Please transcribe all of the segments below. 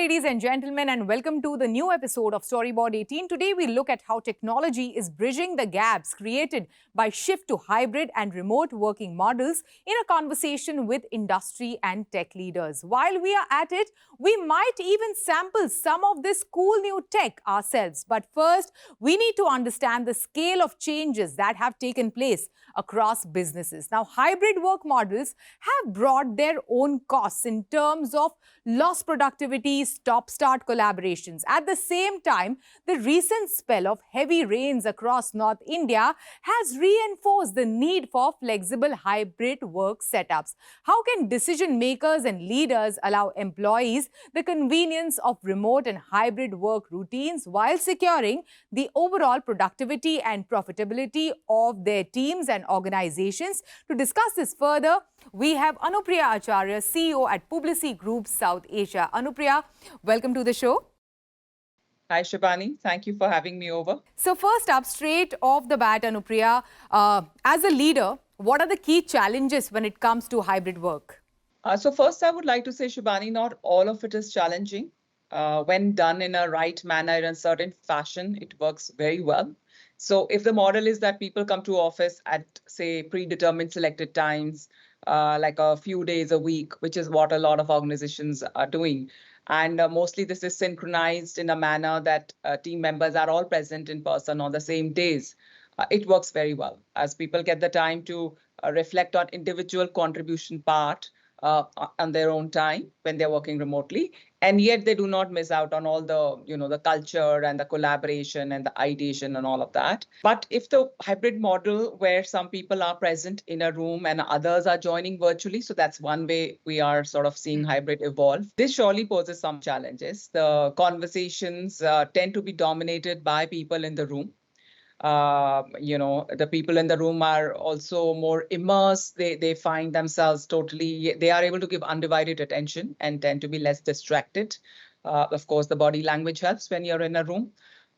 ladies and gentlemen, and welcome to the new episode of Storyboard18. Today, we look at how technology is bridging the gaps created by shift to hybrid and remote working models in a conversation with industry and tech leaders. While we are at it, we might even sample some of this cool new tech ourselves. But first, we need to understand the scale of changes that have taken place across businesses. Now, hybrid work models have brought their own costs in terms of lost productivity, stop-start collaborations. At the same time, the recent spell of heavy rains across North India has reinforced the need for flexible hybrid work setups. How can decision makers and leaders allow employees the convenience of remote and hybrid work routines while securing the overall productivity and profitability of their teams and organizations? To discuss this further, we have Anupriya Acharya, CEO at Publicis Groupe South Asia. Anupriya, welcome to the show. Hi, Shibani. Thank you for having me over. So first up, straight off the bat, Anupriya, as a leader, what are the key challenges when it comes to hybrid work? So first, I would like to say, Shibani, not all of it is challenging. When done in a right manner, in a certain fashion, it works very well. So if the model is that people come to office at, say, predetermined selected times, like a few days a week, which is what a lot of organizations are doing. And mostly this is synchronized in a manner that team members are all present in person on the same days. It works very well as people get the time to reflect on individual contribution part on their own time when they're working remotely. And yet they do not miss out on all the, the culture and the collaboration and the ideation and all of that. But if the hybrid model where some people are present in a room and others are joining virtually, so that's one way we are sort of seeing hybrid evolve. This surely poses some challenges. The conversations tend to be dominated by people in the room. The people in the room are also more immersed. They find themselves they are able to give undivided attention and tend to be less distracted. Of course, the body language helps when you're in a room.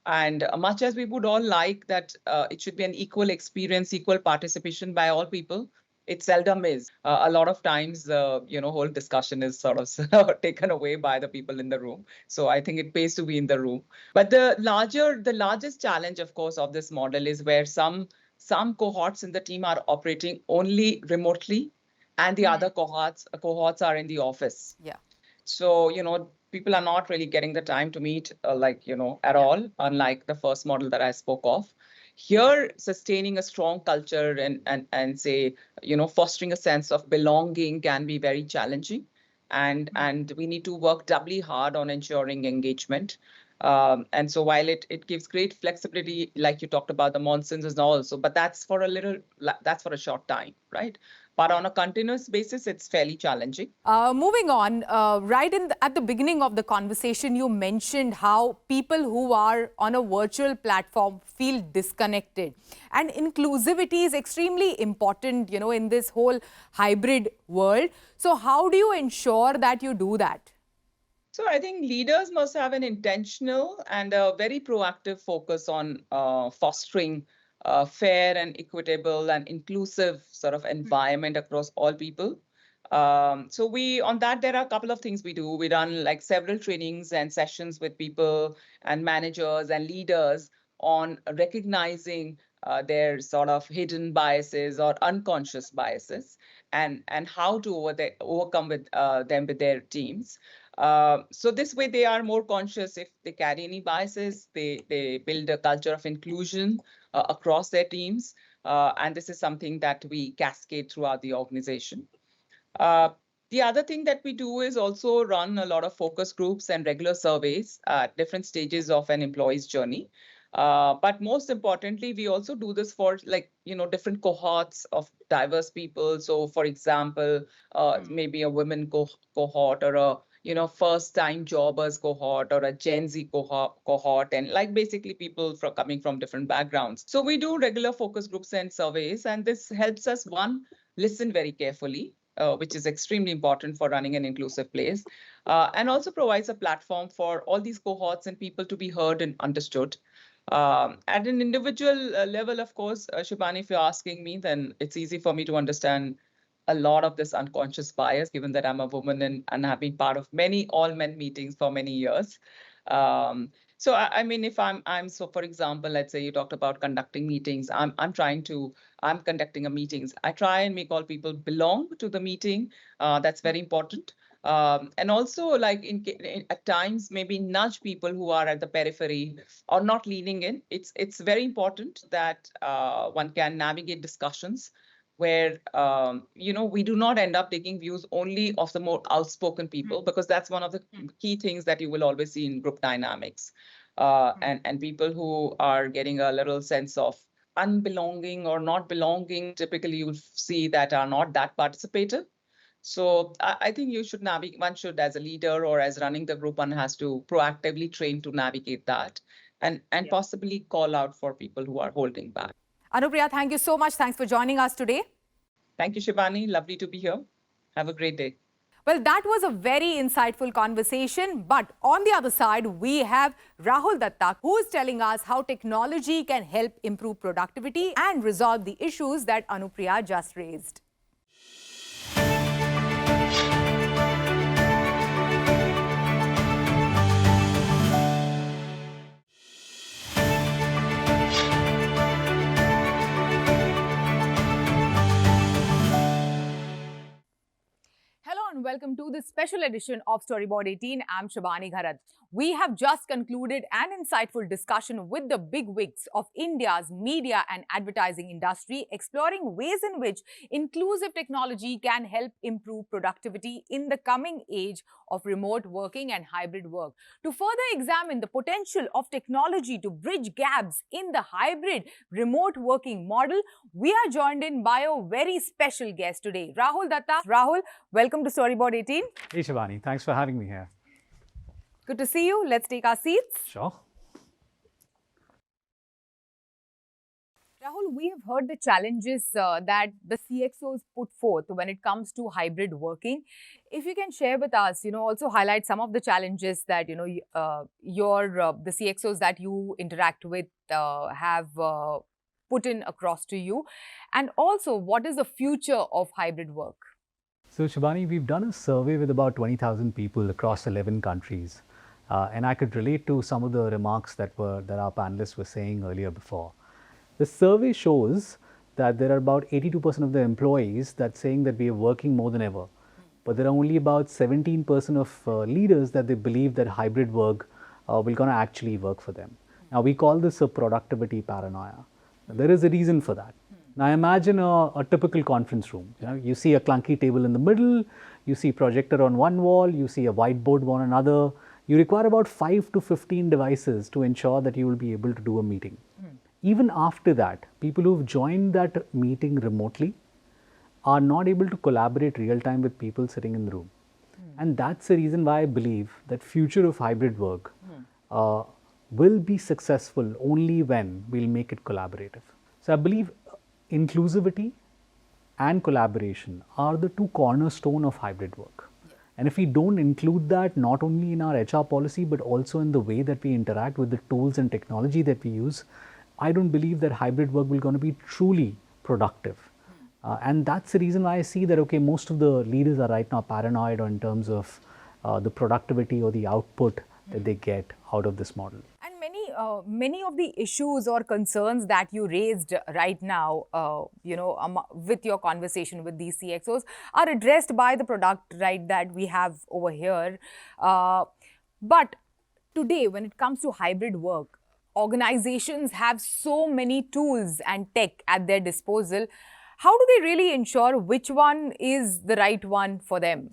And much as we would all like that it should be an equal experience, equal participation by all people, it seldom is. A lot of times, whole discussion is sort of taken away by the people in the room. So I think it pays to be in the room. But the largest challenge, of course, of this model is where some cohorts in the team are operating only remotely, and the other cohorts are in the office. Yeah. So people are not really getting the time to meet, at all, unlike the first model that I spoke of. Here, sustaining a strong culture and say, fostering a sense of belonging can be very challenging. And we need to work doubly hard on ensuring engagement. And so while it gives great flexibility, like you talked about the monsoons and also, but that's for a short time, right? But on a continuous basis, it's fairly challenging. Moving on, at the beginning of the conversation, you mentioned how people who are on a virtual platform feel disconnected. And inclusivity is extremely important, in this whole hybrid world. So how do you ensure that you do that? So I think leaders must have an intentional and a very proactive focus on fostering fair and equitable and inclusive sort of environment across all people. So there are a couple of things we do. We run like several trainings and sessions with people and managers and leaders on recognizing their sort of hidden biases or unconscious biases and how to overcome them with their teams. So this way they are more conscious if they carry any biases. They build a culture of inclusion across their teams. And this is something that we cascade throughout the organization. The other thing that we do is also run a lot of focus groups and regular surveys at different stages of an employee's journey. But most importantly, we also do this for different cohorts of diverse people. So, for example, maybe a women cohort or a first-time jobbers cohort or a Gen Z cohort, and basically people coming from different backgrounds. So we do regular focus groups and surveys, and this helps us, one, listen very carefully, which is extremely important for running an inclusive place, and also provides a platform for all these cohorts and people to be heard and understood. At an individual level, of course, Shibani, if you're asking me, then it's easy for me to understand a lot of this unconscious bias, given that I'm a woman and have been part of many all men meetings for many years. So I mean, if I'm so, for example, let's say you talked about conducting meetings. I'm conducting a meetings. I try and make all people belong to the meeting. That's very important. And also, like at times, maybe nudge people who are at the periphery or not leaning in. It's very important that one can navigate discussions where we do not end up taking views only of the more outspoken people, because that's one of the key things that you will always see in group dynamics. And people who are getting a little sense of unbelonging or not belonging, typically you'll see that are not that participative. So I think you should navigate, one should, as a leader or as running the group, one has to proactively train to navigate that and possibly call out for people who are holding back. Anupriya, thank you so much. Thanks for joining us today. Thank you, Shibani. Lovely to be here. Have a great day. Well, that was a very insightful conversation. But on the other side, we have Rahul Dutta, who is telling us how technology can help improve productivity and resolve the issues that Anupriya just raised. And welcome to this special edition of Storyboard 18. I'm Shibani Gharat. We have just concluded an insightful discussion with the bigwigs of India's media and advertising industry, exploring ways in which inclusive technology can help improve productivity in the coming age of remote working and hybrid work. To further examine the potential of technology to bridge gaps in the hybrid remote working model, we are joined in by a very special guest today, Rahul Dutta. Rahul, welcome to Storyboard 18. Hey Shibani, thanks for having me here. Good to see you. Let's take our seats. Sure. Rahul, we have heard the challenges that the CXOs put forth when it comes to hybrid working. If you can share with us, also highlight some of the challenges that, the CXOs that you interact with have put in across to you. And also, what is the future of hybrid work? So Shibani, we've done a survey with about 20,000 people across 11 countries. And I could relate to some of the remarks that our panelists were saying earlier before. The survey shows that there are about 82% of the employees that's saying that we are working more than ever. But there are only about 17% of leaders that they believe that hybrid work will gonna actually work for them. Now we call this a productivity paranoia. There is a reason for that. Now imagine a typical conference room. You see a clunky table in the middle, you see projector on one wall, you see a whiteboard on another. You require about 5 to 15 devices to ensure that you will be able to do a meeting. Even after that, people who've joined that meeting remotely are not able to collaborate real time with people sitting in the room. And that's the reason why I believe that future of hybrid work will be successful only when we'll make it collaborative. So I believe inclusivity and collaboration are the two cornerstones of hybrid work. And if we don't include that not only in our HR policy, but also in the way that we interact with the tools and technology that we use, I don't believe that hybrid work will going to be truly productive. And that's the reason why I see that, okay, most of the leaders are right now paranoid in terms of the productivity or the output that they get out of this model. And many of the issues or concerns that you raised right now, with your conversation with these CXOs are addressed by the product, right, that we have over here. But today, when it comes to hybrid work, organizations have so many tools and tech at their disposal. How do they really ensure which one is the right one for them?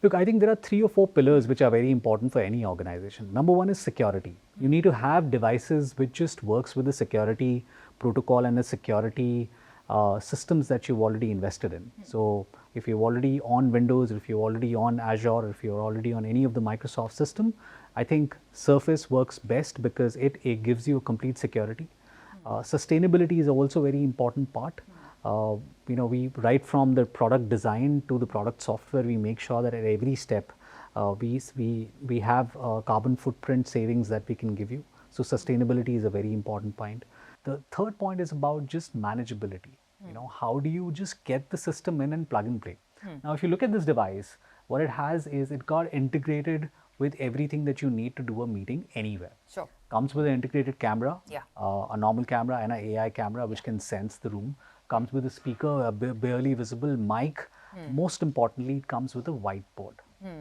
Look, I think there are 3 or 4 pillars which are very important for any organization. Number one is security. You need to have devices which just works with the security protocol and the security systems that you've already invested in. So if you're already on Windows, if you're already on Azure, if you're already on any of the Microsoft system, I think Surface works best because it gives you a complete security. Sustainability is also a very important part. We right from the product design to the product software, we make sure that at every step we have carbon footprint savings that we can give you. So sustainability is a very important point. The third point is about just manageability. You know, how do you just get the system in and plug and play? Now, if you look at this device, what it has is it got integrated with everything that you need to do a meeting anywhere. Sure. Comes with an integrated camera, Yeah. a normal camera and an AI camera which can sense the room. Comes with a speaker, a barely visible mic. Most importantly, it comes with a whiteboard.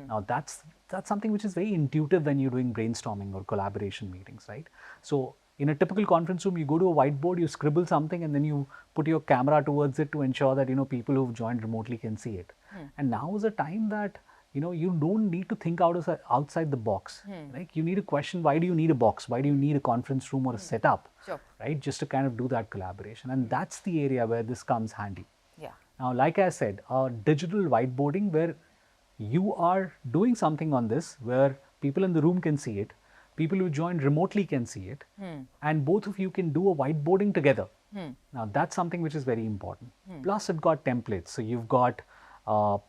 Now that's something which is very intuitive when you're doing brainstorming or collaboration meetings, right? So in a typical conference room, you go to a whiteboard, you scribble something, and then you put your camera towards it to ensure that, you know, people who've joined remotely can see it. And now is a time that, you know, you don't need to think outside the box. Like, you need to question, why do you need a box? Why do you need a conference room or a setup? Sure. Right? Just to kind of do that collaboration. And that's the area where this comes handy. Yeah. Now, like I said, digital whiteboarding, where you are doing something on this, where people in the room can see it, people who joined remotely can see it, and both of you can do a whiteboarding together. Now, that's something which is very important. Plus, it got templates. So, you've got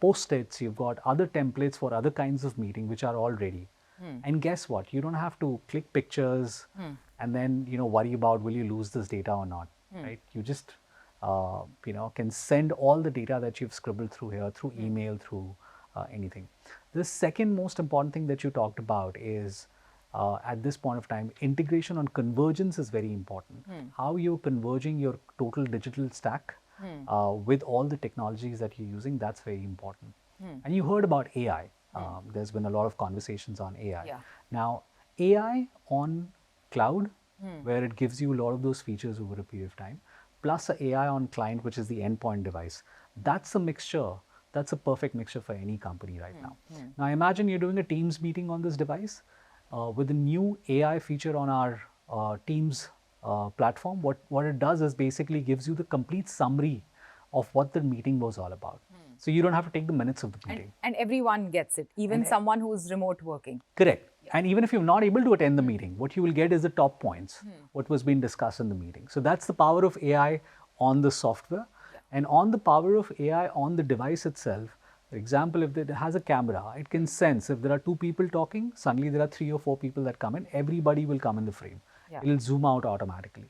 post-its, you've got other templates for other kinds of meeting which are all ready. And guess what? You don't have to click pictures and then, you know, worry about will you lose this data or not, right? You just, you know, can send all the data that you've scribbled through here, through email, through anything. The second most important thing that you talked about is, at this point of time, integration on convergence is very important. How you're converging your total digital stack with all the technologies that you're using, that's very important. And you heard about AI. There's been a lot of conversations on AI. Yeah. Now, AI on cloud, where it gives you a lot of those features over a period of time, plus a AI on client, which is the endpoint device, that's a mixture. That's a perfect mixture for any company right now. Now, imagine you're doing a Teams meeting on this device with the new AI feature on our Teams platform. What it does is basically gives you the complete summary of what the meeting was all about. So you don't have to take the minutes of the meeting. And everyone gets it, even someone who's remote working. Correct. And even if you're not able to attend the meeting, what you will get is the top points, what was being discussed in the meeting. So that's the power of AI on the software. And on the power of AI on the device itself, for example, if it has a camera, it can sense if there are two people talking, suddenly there are 3 or 4 people that come in, everybody will come in the frame. Yeah. It will zoom out automatically.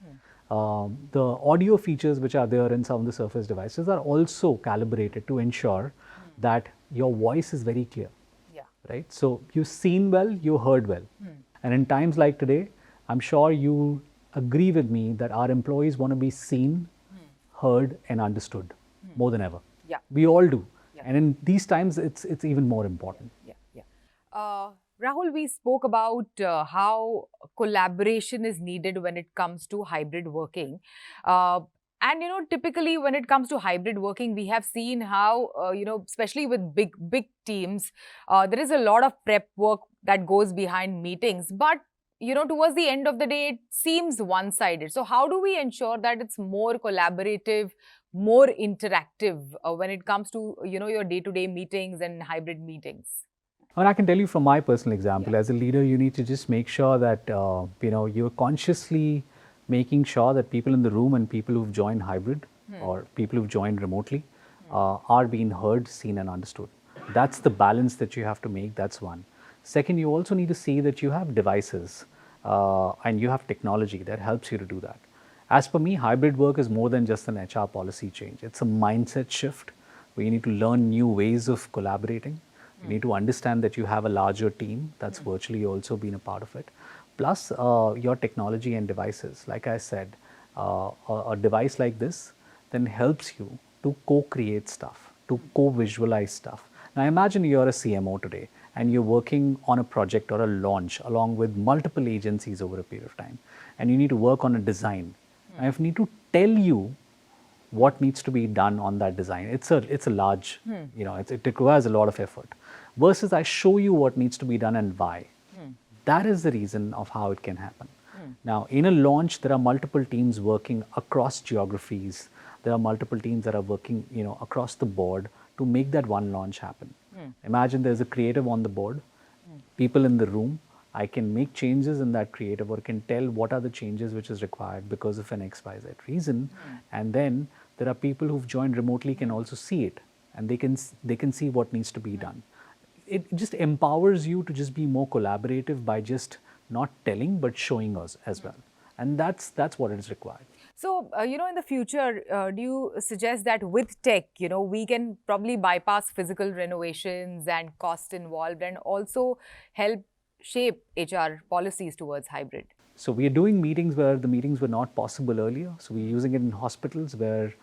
The audio features which are there in some of the Surface devices are also calibrated to ensure that your voice is very clear. Yeah. Right? So you've seen well, you heard well. And in times like today, I'm sure you agree with me that our employees want to be seen, heard and understood more than ever. Yeah. We all do. Yeah. And in these times, it's even more important. Yeah. Rahul, we spoke about how collaboration is needed when it comes to hybrid working. And, you know, typically when it comes to hybrid working, we have seen how, you know, especially with big teams, there is a lot of prep work that goes behind meetings. But, you know, towards the end of the day, it seems one-sided. So how do we ensure that it's more collaborative, more interactive when it comes to, you know, your day-to-day meetings and hybrid meetings? And I can tell you from my personal example, as a leader, you need to just make sure that, you know, you're consciously making sure that people in the room and people who've joined hybrid or people who've joined remotely are being heard, seen and understood. That's the balance that you have to make. That's one. Second, you also need to see that you have devices and you have technology that helps you to do that. As per me, hybrid work is more than just an HR policy change. It's a mindset shift where you need to learn new ways of collaborating. You need to understand that you have a larger team that's virtually also been a part of it. Plus your technology and devices. Like I said, a device like this then helps you to co-create stuff, to co-visualize stuff. Now imagine you're a CMO today and you're working on a project or a launch along with multiple agencies over a period of time. And you need to work on a design. I need to tell you what needs to be done on that design. It's a large, you know, it requires a lot of effort. Versus I show you what needs to be done and why. That is the reason of how it can happen. Now, in a launch, there are multiple teams working across geographies. There are multiple teams that are working, you know, across the board to make that one launch happen. Imagine there's a creative on the board, people in the room. I can make changes in that creative or can tell what are the changes which is required because of an XYZ reason. And then there are people who've joined remotely can also see it and they can see what needs to be done. It just empowers you to just be more collaborative by just not telling but showing us as well. And that's what is required. So, in the future, do you suggest that with tech, we can probably bypass physical renovations and cost involved and also help shape HR policies towards hybrid? So we are doing meetings where the meetings were not possible earlier. So we're using it in hospitals where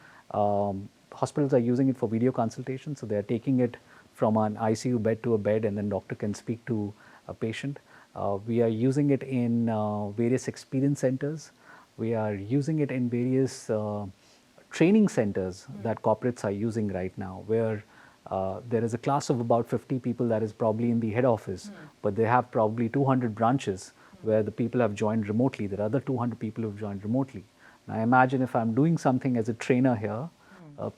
hospitals are using it for video consultation. So they're taking it from an ICU bed to a bed, and then doctor can speak to a patient. We are using it in various experience centers. We are using it in various training centers that corporates are using right now, where there is a class of about 50 people that is probably in the head office, but they have probably 200 branches where the people have joined remotely. There are other 200 people who have joined remotely. Now imagine if I'm doing something as a trainer here,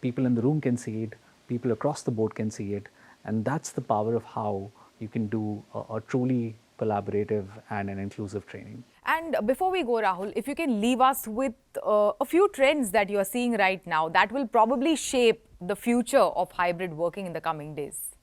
people in the room can see it, people across the board can see it, and that's the power of how you can do a truly collaborative and an inclusive training. And before we go, Rahul, if you can leave us with a few trends that you are seeing right now that will probably shape the future of hybrid working in the coming days.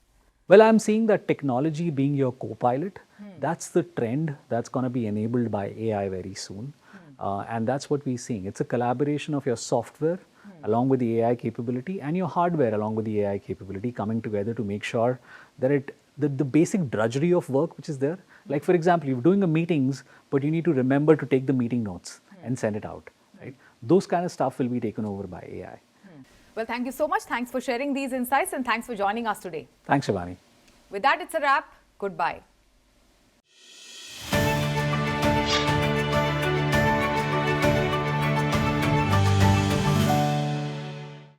Well, I'm seeing that technology being your co-pilot, that's the trend that's going to be enabled by AI very soon. And that's what we're seeing. It's a collaboration of your software along with the AI capability and your hardware along with the AI capability coming together to make sure that the basic drudgery of work which is there, like for example, you're doing a meetings, but you need to remember to take the meeting notes and send it out, right? Those kind of stuff will be taken over by AI. Well, thank you so much. Thanks for sharing these insights and thanks for joining us today. Thanks, Shibani. With that, it's a wrap. Goodbye.